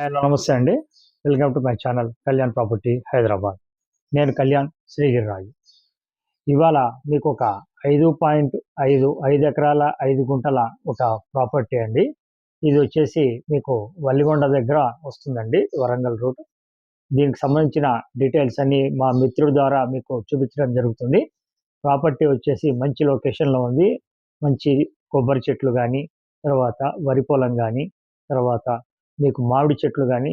Hello నమస్తే అండి. Welcome to my channel Kalyan property Hyderabad. నేను కళ్యాణ్ శ్రీగిరిరాజు. ఇవాళ మీకు ఒక 5 ఎకరాల 5 గుంటల ఒక ప్రాపర్టీ అండి. ఇది వచ్చేసి మీకు వల్లిగొండ దగ్గర వస్తుందండి, వరంగల్ రూట్. దీనికి సంబంధించిన డీటెయిల్స్ అన్నీ మా మిత్రుడి ద్వారా మీకు చూపించడం జరుగుతుంది. ప్రాపర్టీ వచ్చేసి మంచి లొకేషన్లో ఉంది. మంచి కొబ్బరి చెట్లు కానీ, తర్వాత వరి పొలం కానీ, తర్వాత మీకు మామిడి చెట్లు కానీ,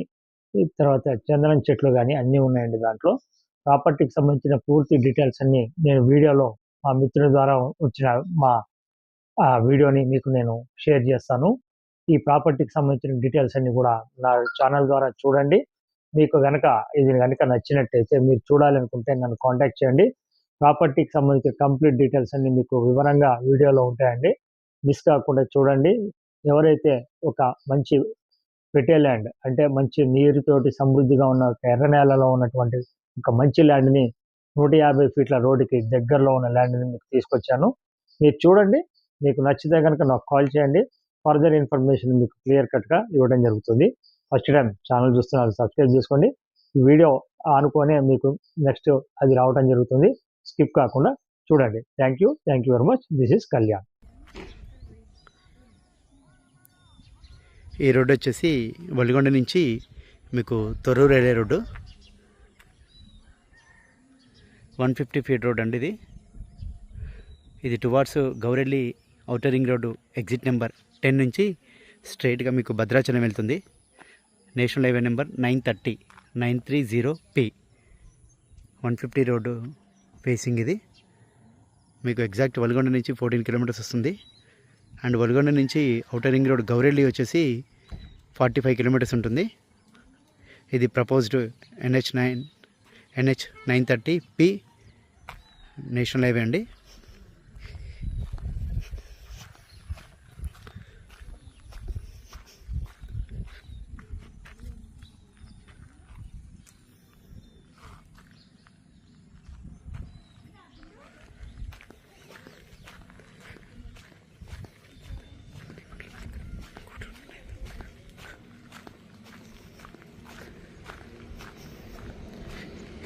తర్వాత చందనం చెట్లు కానీ అన్నీ ఉన్నాయండి దాంట్లో. ప్రాపర్టీకి సంబంధించిన పూర్తి డీటెయిల్స్ అన్నీ నేను వీడియోలో మా మిత్రుని ద్వారా వచ్చిన మా వీడియోని మీకు నేను షేర్ చేస్తాను. ఈ ప్రాపర్టీకి సంబంధించిన డీటెయిల్స్ అన్నీ కూడా నా ఛానల్ ద్వారా చూడండి. మీకు ఇది కనుక నచ్చినట్టయితే మీరు చూడాలనుకుంటే నన్ను కాంటాక్ట్ చేయండి. ప్రాపర్టీకి సంబంధించిన కంప్లీట్ డీటెయిల్స్ అన్నీ మీకు వివరంగా వీడియోలో ఉంటాయండి. మిస్ కాకుండా చూడండి. ఎవరైతే ఒక మంచి పెట్టే ల్యాండ్ అంటే మంచి నీరుతోటి సమృద్ధిగా ఉన్న ఎర్ర నేలలో ఉన్నటువంటి ఒక మంచి ల్యాండ్ని 150 ఫీట్ల రోడ్డుకి దగ్గరలో ఉన్న ల్యాండ్ని మీకు తీసుకొచ్చాను. మీరు చూడండి. మీకు నచ్చితే కనుక నాకు కాల్ చేయండి. ఫర్దర్ ఇన్ఫర్మేషన్ మీకు క్లియర్ కట్గా ఇవ్వడం జరుగుతుంది. ఫస్ట్ టైం ఛానల్ చూస్తున్నారు, సబ్స్క్రైబ్ చేసుకోండి. ఈ వీడియో అనుకోనే మీకు నెక్స్ట్ అది రావడం జరుగుతుంది. స్కిప్ కాకుండా చూడండి. Thank you very much. This is Kalyan. ఈ రోడ్డు వచ్చేసి వలిగొండ నుంచి మీకు తొర్రూరు వెళ్ళే రోడ్డు. 150 ఫీట్ రోడ్ అండి. ఇది towards Gowrelli outer ring road exit number 10 నుంచి స్ట్రైట్గా మీకు భద్రాచలం వెళ్తుంది. National highway number 930 150 road facing ఇది. మీకు ఎగ్జాక్ట్ వలిగొండ నుంచి 14 కిలోమీటర్స్ వస్తుంది. అండ్ వలిగొండ నుంచి ఔటర్ రింగ్ రోడ్ గౌరెల్లి వచ్చేసి 45 కిలోమీటర్స్ ఉంటుంది. ఇది proposed NH 930P national highway అండి.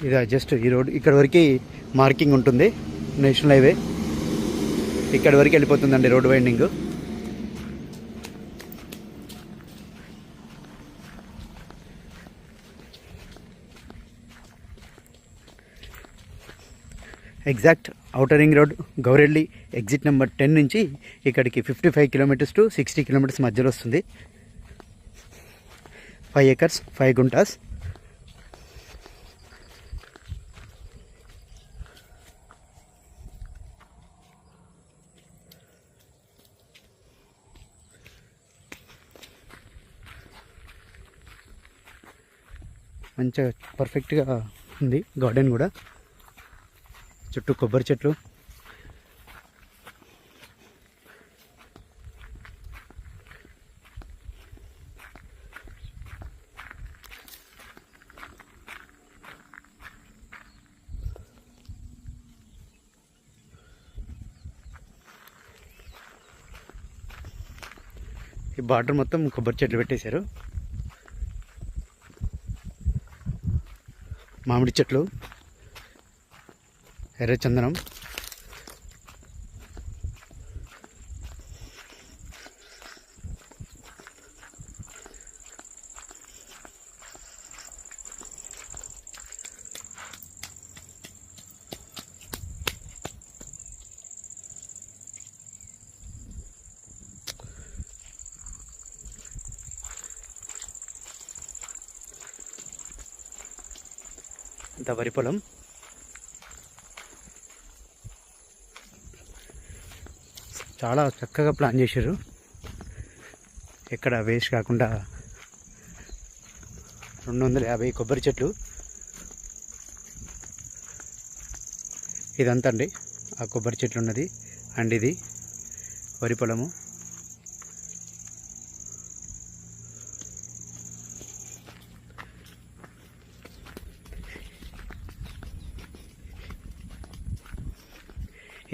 ఇది జస్ట్ ఈ రోడ్ ఇక్కడ వరకు మార్కింగ్ ఉంటుంది. నేషనల్ హైవే ఇక్కడ వరకు వెళ్ళిపోతుందండి road winding. Exact outer ring road Gowrelli exit number 10 నుంచి ఇక్కడికి 55 కిలోమీటర్స్ టు 60 కిలోమీటర్స్ మధ్యలో వస్తుంది. 5 ఎకర్స్ 5 గుంటాస్. మంచిగా పర్ఫెక్ట్గా ఉంది గార్డెన్ కూడా. చుట్టూ కొబ్బరి చెట్లు. ఈ బార్డర్ మొత్తం కొబ్బరి చెట్లు పెట్టేశారు. మామిడి చెట్లు, ఎర్రచందనం, ఇంత వరి పొలం. చాలా చక్కగా ప్లాన్ చేశారు. ఎక్కడ వేస్ట్ కాకుండా 250 కొబ్బరి చెట్లు. ఇదంతా అండి ఆ కొబ్బరి చెట్లు ఉన్నది. అండ్ ఇది వరి పొలము.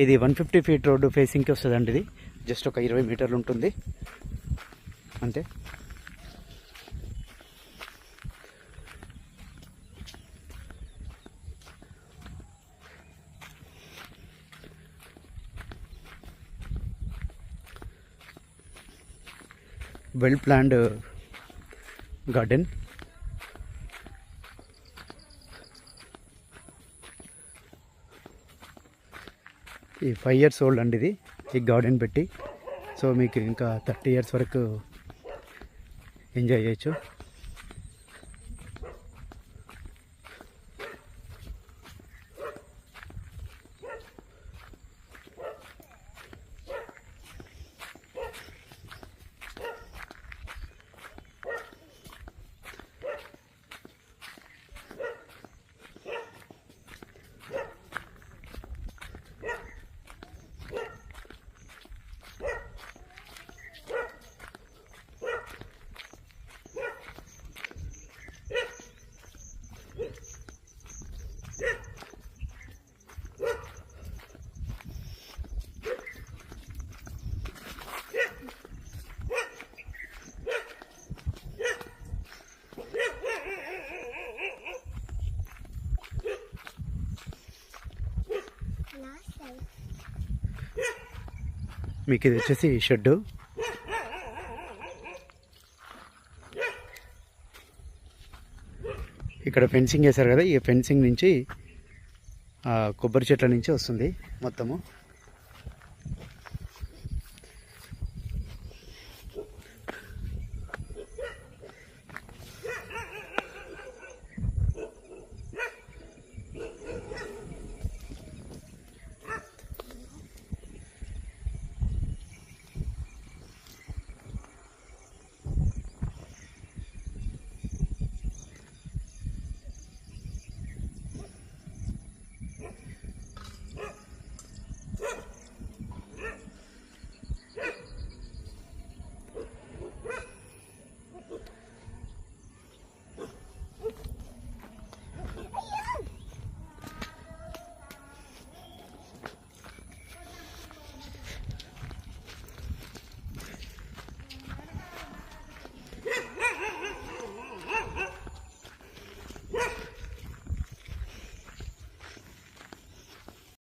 ఇది 150 ఫీట్ రోడ్డు ఫేసింగ్కి వస్తుందండి. ఇది జస్ట్ ఒక 20 మీటర్లు ఉంటుంది అంతే. Well planned garden. ఈ 5 years ఓల్డ్ అండి ఇది, ఈ గార్డెన్ పెట్టి. సో మీకు ఇంకా 30 years వరకు ఎంజాయ్ చేయొచ్చు. మీకు ఇది వచ్చేసి షెడ్డు. ఇక్కడ ఫెన్సింగ్ వేశారు కదా, ఈ ఫెన్సింగ్ నుంచి కొబ్బరి చెట్ల నుంచి వస్తుంది మొత్తము.